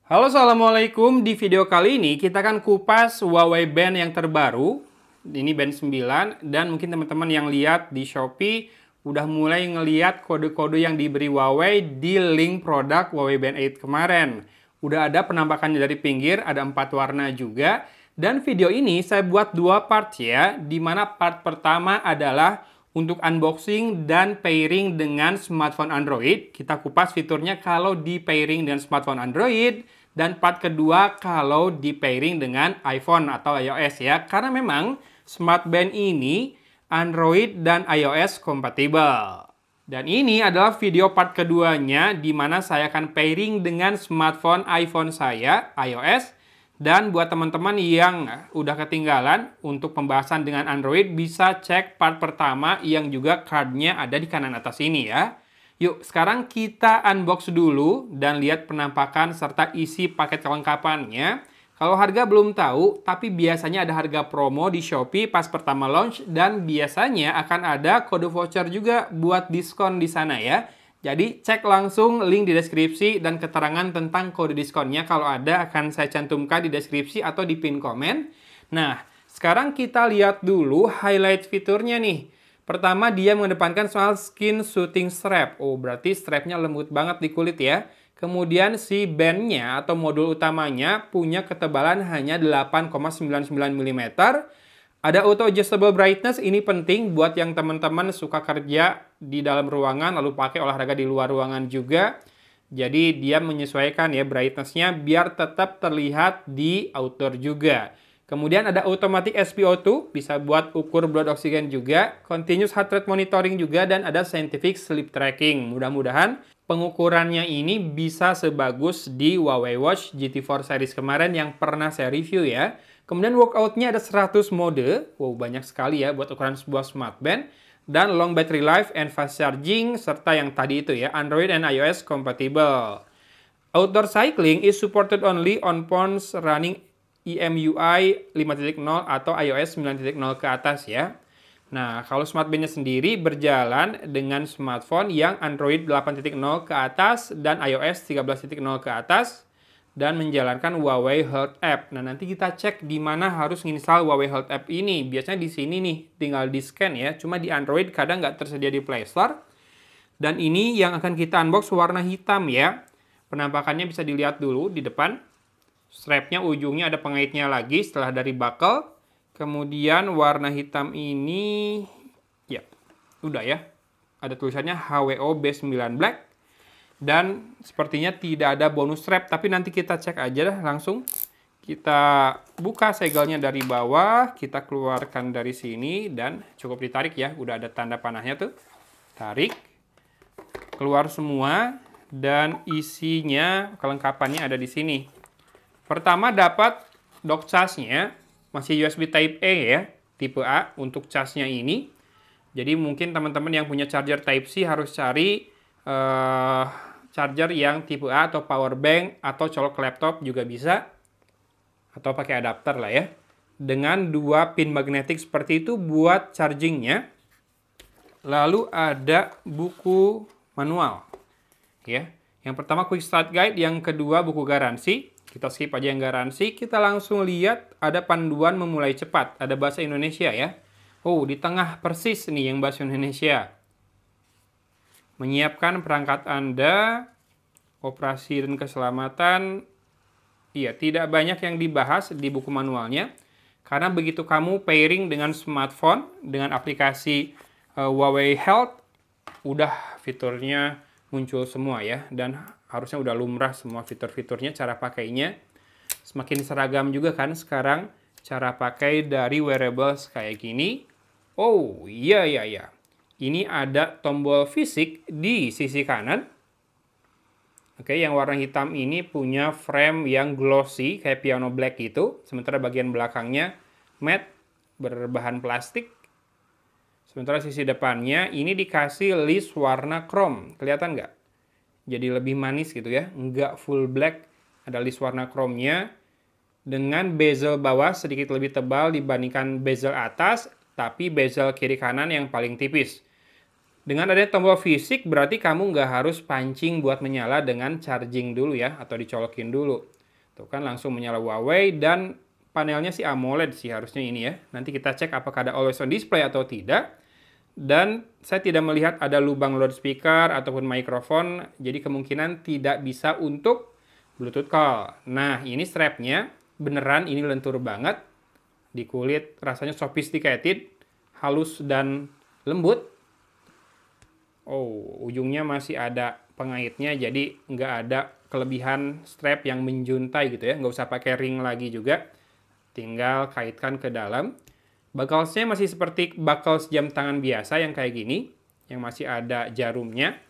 Halo, assalamualaikum. Di video kali ini kita akan kupas Huawei Band yang terbaru. Ini Band 9 dan mungkin teman-teman yang lihat di Shopee udah mulai ngeliat kode-kode yang diberi Huawei di link produk Huawei Band 8 kemarin. Udah ada penampakannya dari pinggir, ada 4 warna juga. Dan video ini saya buat 2 part ya, dimana part pertama adalah untuk unboxing dan pairing dengan smartphone Android. Kita kupas fiturnya kalau di pairing dengan smartphone Android. Dan part kedua kalau di pairing dengan iPhone atau iOS ya. Karena memang Smart Band ini Android dan iOS kompatibel. Dan ini adalah video part keduanya di mana saya akan pairing dengan smartphone iPhone saya, iOS. Dan buat teman-teman yang udah ketinggalan untuk pembahasan dengan Android, bisa cek part pertama yang juga cardnya ada di kanan atas ini ya. Yuk, sekarang kita unbox dulu dan lihat penampakan serta isi paket kelengkapannya. Kalau harga belum tahu, tapi biasanya ada harga promo di Shopee pas pertama launch dan biasanya akan ada kode voucher juga buat diskon di sana ya. Jadi cek langsung link di deskripsi dan keterangan tentang kode diskonnya kalau ada akan saya cantumkan di deskripsi atau di pin komen. Nah, sekarang kita lihat dulu highlight fiturnya nih. Pertama, dia mengedepankan soal skin shooting strap. Oh, berarti strapnya lembut banget di kulit ya. Kemudian si bandnya atau modul utamanya punya ketebalan hanya 8,99 mm. Ada auto adjustable brightness, ini penting buat yang teman-teman suka kerja di dalam ruangan lalu pakai olahraga di luar ruangan juga. Jadi dia menyesuaikan ya brightness-nya biar tetap terlihat di outdoor juga. Kemudian ada automatic SpO2, bisa buat ukur blood oxygen juga, continuous heart rate monitoring juga, dan ada scientific sleep tracking. Mudah-mudahan pengukurannya ini bisa sebagus di Huawei Watch GT4 series kemarin yang pernah saya review ya. Kemudian workout-nya ada 100 mode, wow banyak sekali ya buat ukuran sebuah smartband. Dan long battery life and fast charging, serta yang tadi itu ya, Android and iOS compatible. Outdoor cycling is supported only on phones running EMUI 5.0 atau iOS 9.0 ke atas ya. Nah, kalau smartband-nya sendiri berjalan dengan smartphone yang Android 8.0 ke atas dan iOS 13.0 ke atas dan menjalankan Huawei Health App. Nah, nanti kita cek di mana harus menginstal Huawei Health App ini. Biasanya di sini nih, tinggal di-scan ya. Cuma di Android kadang nggak tersedia di Play Store. Dan ini yang akan kita unbox warna hitam ya. Penampakannya bisa dilihat dulu di depan. Strapnya ujungnya ada pengaitnya lagi setelah dari buckle. Kemudian warna hitam ini, ya udah ya. Ada tulisannya HWO B9 Black. Dan sepertinya tidak ada bonus strap, tapi nanti kita cek aja dah langsung. Kita buka segelnya dari bawah, kita keluarkan dari sini dan cukup ditarik ya. Udah ada tanda panahnya tuh. Tarik, keluar semua dan isinya kelengkapannya ada di sini. Pertama dapat dock charge-nya, masih USB Type A ya, tipe A untuk charge-nya ini. Jadi mungkin teman-teman yang punya charger Type C harus cari charger yang tipe A atau power bank atau colok laptop juga bisa. Atau pakai adapter lah ya. Dengan 2 pin magnetik seperti itu buat chargingnya. Lalu ada buku manual. Ya. Yang pertama quick start guide, yang kedua buku garansi. Kita skip aja yang garansi, kita langsung lihat ada panduan memulai cepat. Ada bahasa Indonesia ya. Oh, di tengah persis nih yang bahasa Indonesia. Menyiapkan perangkat Anda, operasi dan keselamatan. Iya, tidak banyak yang dibahas di buku manualnya. Karena begitu kamu pairing dengan smartphone, dengan aplikasi Huawei Health, udah fiturnya muncul semua ya. Dan harusnya udah lumrah semua fitur-fiturnya, cara pakainya. Semakin seragam juga kan sekarang cara pakai dari wearables kayak gini. Oh, iya. Ini ada tombol fisik di sisi kanan. Oke, yang warna hitam ini punya frame yang glossy, kayak piano black gitu. Sementara bagian belakangnya matte, berbahan plastik. Sementara sisi depannya ini dikasih list warna chrome. Kelihatan nggak? Jadi lebih manis gitu ya. Nggak full black, ada list warna chrome-nya. Dengan bezel bawah sedikit lebih tebal dibandingkan bezel atas, tapi bezel kiri kanan yang paling tipis. Dengan adanya tombol fisik, berarti kamu nggak harus pancing buat menyala dengan charging dulu ya, atau dicolokin dulu. Tuh kan langsung menyala Huawei, dan panelnya sih AMOLED sih harusnya ini ya. Nanti kita cek apakah ada always on display atau tidak. Dan saya tidak melihat ada lubang loudspeaker ataupun mikrofon, jadi kemungkinan tidak bisa untuk Bluetooth call. Nah, ini strapnya beneran ini lentur banget. Di kulit rasanya sophisticated, halus dan lembut. Oh, ujungnya masih ada pengaitnya, jadi nggak ada kelebihan strap yang menjuntai gitu ya. Nggak usah pakai ring lagi juga. Tinggal kaitkan ke dalam. Buckles-nya masih seperti buckles jam tangan biasa yang kayak gini. Yang masih ada jarumnya.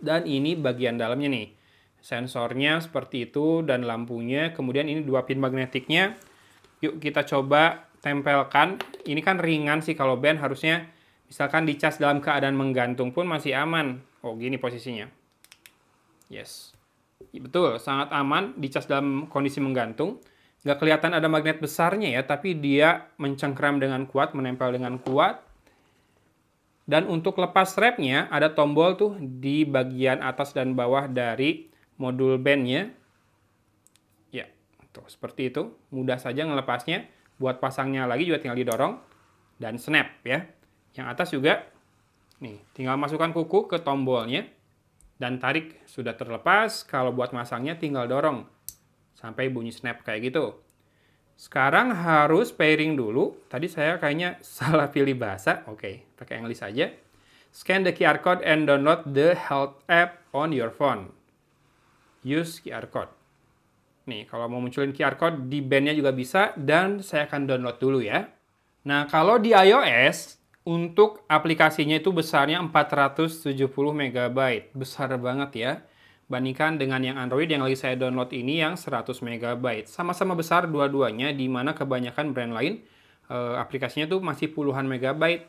Dan ini bagian dalamnya nih. Sensornya seperti itu dan lampunya. Kemudian ini 2 pin magnetiknya. Yuk kita coba tempelkan. Ini kan ringan sih kalau band, harusnya misalkan dicas dalam keadaan menggantung pun masih aman. Oh, gini posisinya. Yes. Betul, sangat aman dicas dalam kondisi menggantung. Nggak kelihatan ada magnet besarnya ya, tapi dia mencengkram dengan kuat, menempel dengan kuat. Dan untuk lepas strapnya, ada tombol tuh di bagian atas dan bawah dari modul bandnya. Ya, tuh seperti itu. Mudah saja ngelepasnya. Buat pasangnya lagi juga tinggal didorong. Dan snap ya. Yang atas juga, nih, tinggal masukkan kuku ke tombolnya, dan tarik, sudah terlepas. Kalau buat masangnya tinggal dorong, sampai bunyi snap kayak gitu. Sekarang harus pairing dulu. Tadi saya kayaknya salah pilih bahasa. Oke, pakai English aja. Scan the QR code and download the health app on your phone. Use QR code. Nih, kalau mau munculin QR code di bandnya juga bisa, dan saya akan download dulu ya. Nah, kalau di iOS, untuk aplikasinya itu besarnya 470 MB. Besar banget ya. Bandingkan dengan yang Android yang lagi saya download ini yang 100 MB. Sama-sama besar dua-duanya, di mana kebanyakan brand lain aplikasinya tuh masih puluhan megabyte.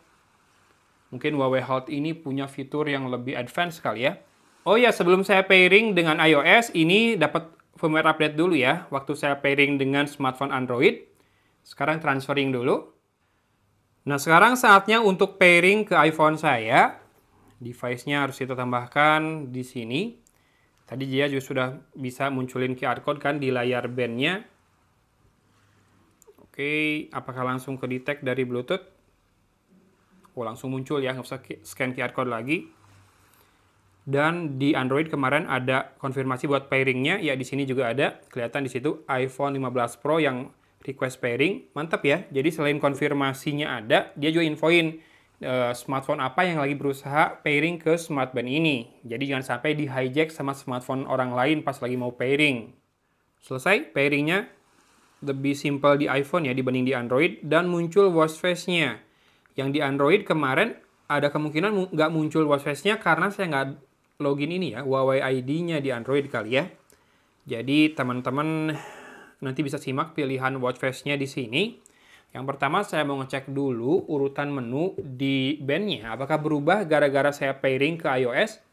Mungkin Huawei Health ini punya fitur yang lebih advance kali ya. Oh ya, sebelum saya pairing dengan iOS, ini dapat firmware update dulu ya. Waktu saya pairing dengan smartphone Android. Sekarang transferring dulu. Nah, sekarang saatnya untuk pairing ke iPhone saya. Device-nya harus kita tambahkan di sini. Tadi dia juga sudah bisa munculin QR code kan di layar bandnya. Oke, apakah langsung ke detect dari Bluetooth? Oh, langsung muncul ya, nggak usah scan QR code lagi. Dan di Android kemarin ada konfirmasi buat pairingnya. Ya, di sini juga ada. Kelihatan di situ iPhone 15 Pro yang request pairing. Mantap ya. Jadi selain konfirmasinya ada, dia juga infoin smartphone apa yang lagi berusaha pairing ke smartband ini. Jadi jangan sampai di hijack sama smartphone orang lain pas lagi mau pairing. Selesai pairingnya, lebih simple di iPhone ya dibanding di Android, dan muncul watch face-nya. Yang di Android kemarin ada kemungkinan nggak muncul watch face-nya karena saya nggak login ini ya, Huawei ID-nya di Android kali ya. Jadi teman-teman nanti bisa simak pilihan watch face-nya di sini. Yang pertama saya mau ngecek dulu urutan menu di bandnya. Apakah berubah gara-gara saya pairing ke iOS?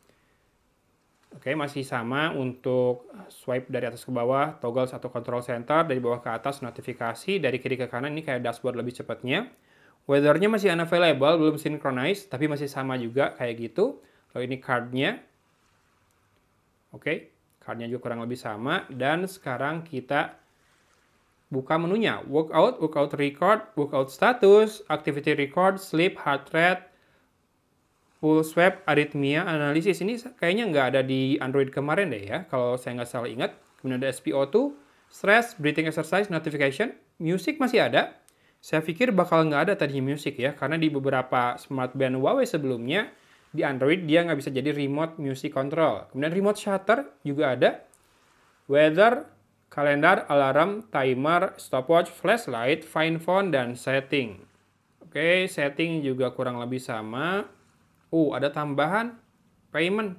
Oke, masih sama untuk swipe dari atas ke bawah, toggle satu control center, dari bawah ke atas notifikasi, dari kiri ke kanan ini kayak dashboard lebih cepatnya. Weather-nya masih unavailable, belum synchronize, tapi masih sama juga kayak gitu. Lalu ini card-nya. Oke, card-nya juga kurang lebih sama. Dan sekarang kita buka menunya, workout, workout record, workout status, activity record, sleep, heart rate, pulse wave, arrhythmia, analisis. Ini kayaknya nggak ada di Android kemarin deh ya, kalau saya nggak salah ingat. Kemudian ada SpO2, stress, breathing exercise, notification, music masih ada. Saya pikir bakal nggak ada tadinya music ya, karena di beberapa smartband Huawei sebelumnya, di Android dia nggak bisa jadi remote music control. Kemudian remote shutter juga ada. Weather, kalender, alarm, timer, stopwatch, flashlight, find phone, dan setting. Oke, setting juga kurang lebih sama. Ada tambahan payment.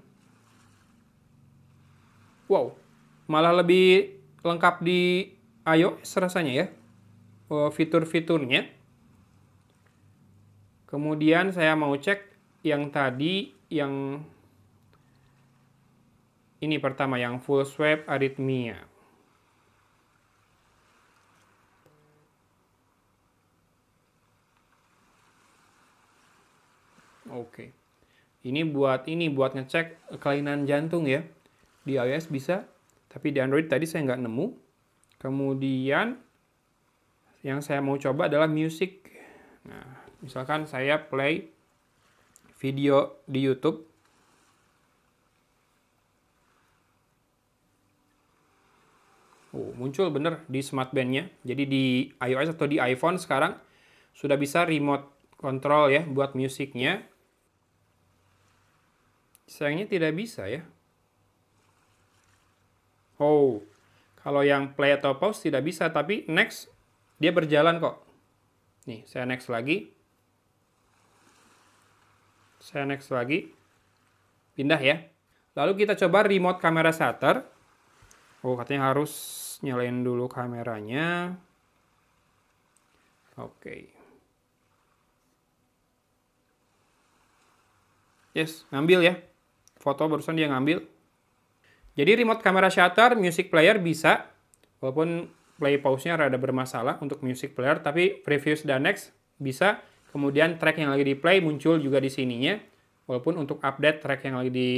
Wow, malah lebih lengkap di iOS rasanya ya, fitur-fiturnya. Kemudian saya mau cek yang tadi, yang ini pertama, yang full swipe arrhythmia. Oke. Ini buat ngecek kelainan jantung ya. Di iOS bisa, tapi di Android tadi saya nggak nemu. Kemudian yang saya mau coba adalah music. Nah, misalkan saya play video di YouTube. Oh, muncul bener di Smart Band-nya. Jadi di iOS atau di iPhone sekarang sudah bisa remote control ya buat musiknya. Sayangnya tidak bisa ya. Oh, kalau yang play atau pause tidak bisa, tapi next dia berjalan kok. Nih, saya next lagi. Saya next lagi. Pindah ya. Lalu kita coba remote kamera shutter. Oh, katanya harus nyalain dulu kameranya. Oke. Yes, ngambil ya. Foto barusan dia ngambil. Jadi remote kamera shutter, music player bisa. Walaupun play pause-nya rada bermasalah untuk music player, tapi previous dan next bisa. Kemudian track yang lagi di play muncul juga di sininya. Walaupun untuk update track yang lagi di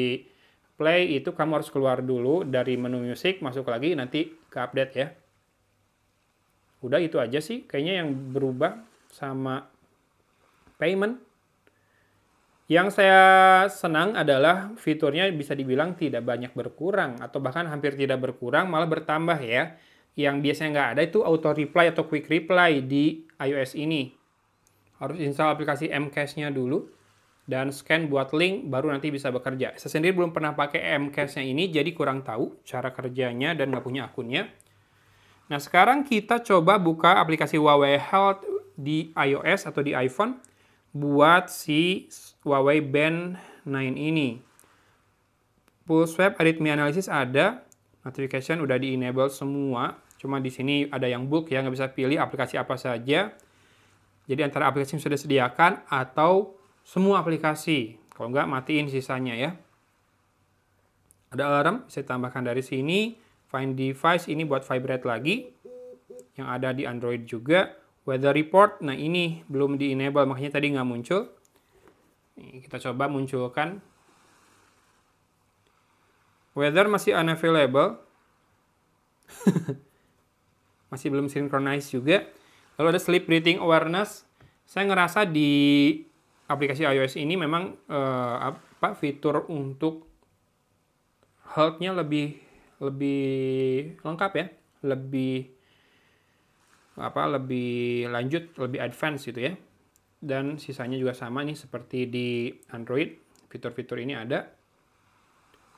play itu kamu harus keluar dulu dari menu music, masuk lagi nanti ke update ya. Udah itu aja sih kayaknya yang berubah sama payment. Yang saya senang adalah fiturnya bisa dibilang tidak banyak berkurang atau bahkan hampir tidak berkurang, malah bertambah ya. Yang biasanya nggak ada itu auto reply atau quick reply di iOS ini. Harus install aplikasi Mcache-nya dulu dan scan buat link baru nanti bisa bekerja. Saya sendiri belum pernah pakai Mcache-nya ini, jadi kurang tahu cara kerjanya dan nggak punya akunnya. Nah, sekarang kita coba buka aplikasi Huawei Health di iOS atau di iPhone buat si Huawei Band 9 ini. Pulse Web Arrhythmia Analysis ada, notification udah di-enable semua, cuma di sini ada yang bulk ya, nggak bisa pilih aplikasi apa saja. Jadi antara aplikasi yang sudah disediakan atau semua aplikasi, kalau nggak matiin sisanya ya. Ada alarm, bisa ditambahkan dari sini. Find device ini buat vibrate lagi, yang ada di Android juga. Weather report, nah ini belum di-enable, makanya tadi nggak muncul. Nih, kita coba munculkan. Weather masih unavailable. Masih belum synchronize juga. Lalu ada sleep breathing awareness. Saya ngerasa di aplikasi iOS ini memang fitur untuk health-nya lebih lengkap ya. Lebih lanjut, lebih advance gitu ya. Dan sisanya juga sama nih seperti di Android. Fitur-fitur ini ada.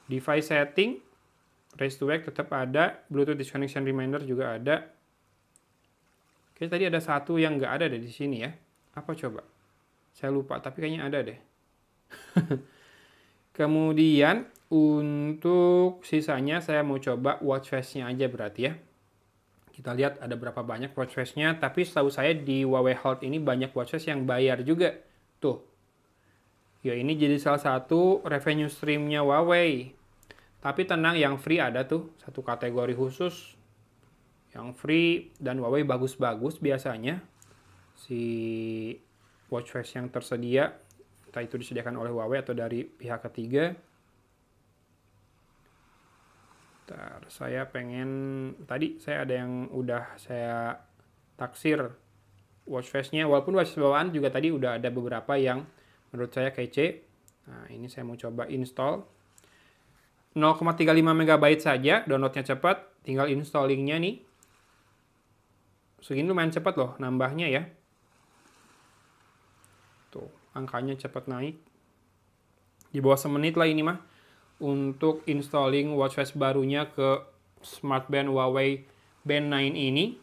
Device setting, raise to wake tetap ada. Bluetooth disconnection reminder juga ada. Oke, tadi ada satu yang nggak ada di sini ya. Apa coba? Saya lupa, tapi kayaknya ada deh. Kemudian untuk sisanya saya mau coba watch face-nya aja berarti ya. Kita lihat ada berapa banyak watch face-nya, tapi setahu saya di Huawei Health ini banyak watch face yang bayar juga. Tuh. Ya ini jadi salah satu revenue stream-nya Huawei. Tapi tenang, yang free ada tuh, satu kategori khusus. Yang free dan Huawei bagus-bagus biasanya. Si watch face yang tersedia, entah itu disediakan oleh Huawei atau dari pihak ketiga. Bentar, saya pengen, tadi saya ada yang udah saya taksir watch face-nya, walaupun watch face bawaan juga tadi udah ada beberapa yang menurut saya kece. Nah, ini saya mau coba install. 0,35 MB saja, downloadnya cepat, tinggal installingnya nih. Segini lumayan cepat loh nambahnya ya. Tuh, angkanya cepat naik. Di bawah semenit lah ini mah. Untuk installing watch face barunya ke Smart Band Huawei Band 9 ini.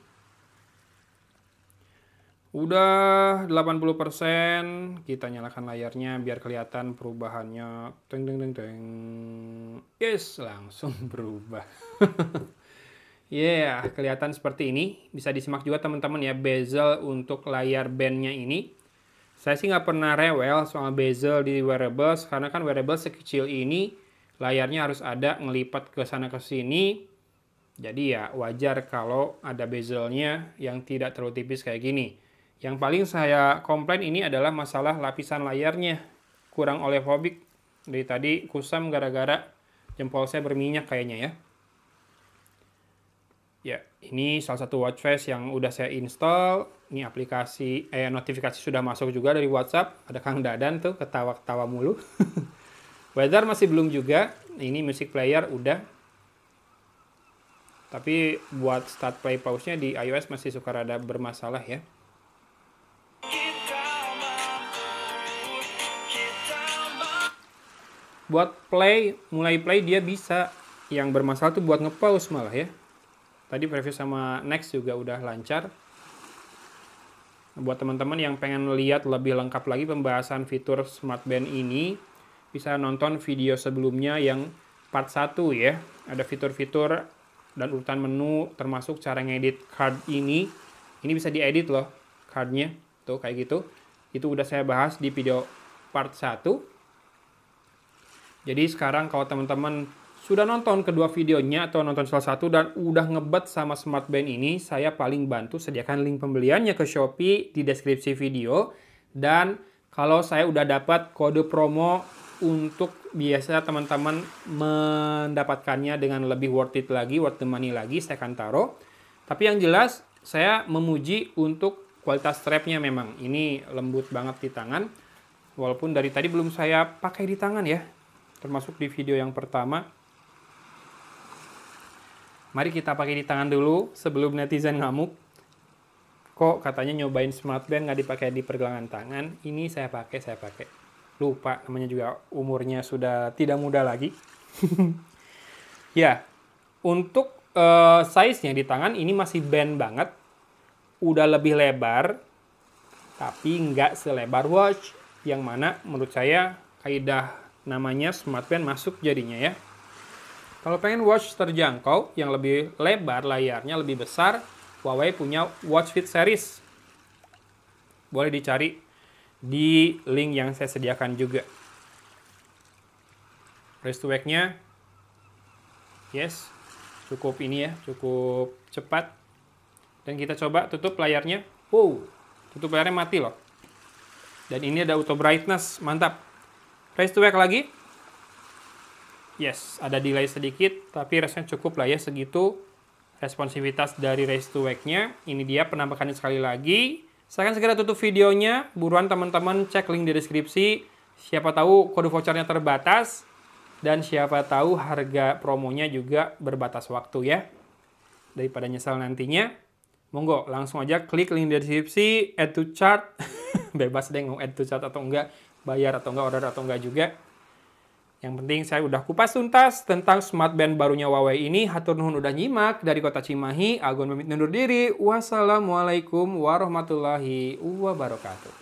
Udah 80%, kita nyalakan layarnya biar kelihatan perubahannya. Teng teng teng teng. Yes, langsung berubah. Yeah, kelihatan seperti ini. Bisa disimak juga teman-teman ya bezel untuk layar bandnya ini. Saya sih nggak pernah rewel soal bezel di wearables, karena kan wearables sekecil ini layarnya harus ada ngelipat ke sana ke sini. Jadi ya wajar kalau ada bezelnya yang tidak terlalu tipis kayak gini. Yang paling saya komplain ini adalah masalah lapisan layarnya. Kurang oleofobik. Dari tadi kusam gara-gara jempol saya berminyak kayaknya ya. Ya, ini salah satu watch face yang udah saya install. Ini aplikasi, notifikasi sudah masuk juga dari WhatsApp. Ada Kang Dadan tuh, ketawa-ketawa mulu. Weather masih belum juga. Ini music player udah. Tapi buat start play pause-nya di iOS masih suka rada bermasalah ya. Buat mulai play dia bisa. Yang bermasalah tuh buat nge-pause malah ya. Tadi preview sama next juga udah lancar. Buat teman-teman yang pengen lihat lebih lengkap lagi pembahasan fitur Smart Band ini, bisa nonton video sebelumnya yang part 1 ya. Ada fitur-fitur dan urutan menu termasuk cara ngedit card ini. Ini bisa diedit loh cardnya. Tuh kayak gitu. Itu udah saya bahas di video part 1. Jadi sekarang kalau teman-teman sudah nonton kedua videonya atau nonton salah satu dan udah ngebet sama Smart Band ini, saya paling bantu sediakan link pembeliannya ke Shopee di deskripsi video. Dan kalau saya udah dapat kode promo untuk biasa teman-teman mendapatkannya dengan lebih worth it lagi, worth the money lagi, saya akan taruh. Tapi yang jelas, saya memuji untuk kualitas strapnya memang. Ini lembut banget di tangan. Walaupun dari tadi belum saya pakai di tangan ya. Termasuk di video yang pertama. Mari kita pakai di tangan dulu sebelum netizen ngamuk. Kok katanya nyobain Smart Band nggak dipakai di pergelangan tangan? Ini saya pakai. Lupa, namanya juga umurnya sudah tidak muda lagi. Ya, untuk size-nya di tangan ini masih band banget. Udah lebih lebar, tapi nggak selebar watch. Yang mana menurut saya kaidah namanya Smart Band masuk jadinya ya. Kalau pengen watch terjangkau, yang lebih lebar layarnya, lebih besar, Huawei punya Watch Fit Series. Boleh dicari di link yang saya sediakan juga. Raise to wake-nya, yes, cukup ini ya, cukup cepat. Dan kita coba tutup layarnya. Wow, tutup layarnya mati loh. Dan ini ada auto brightness, mantap. Raise to wake lagi. Yes, ada delay sedikit, tapi rasanya cukup lah ya segitu responsivitas dari raise to wake-nya. Ini dia penampakannya sekali lagi. Saya akan segera tutup videonya. Buruan teman-teman cek link di deskripsi. Siapa tahu kode vouchernya terbatas. Dan siapa tahu harga promonya juga berbatas waktu ya. Daripada nyesal nantinya. Monggo langsung aja klik link di deskripsi. Add to chart. Bebas deh mau add to chart atau enggak. Bayar atau enggak, order atau enggak juga. Yang penting saya udah kupas tuntas tentang Smart Band barunya Huawei ini. Hatur nuhun udah nyimak dari kota Cimahi. Agun pamit undur diri. Wassalamualaikum warahmatullahi wabarakatuh.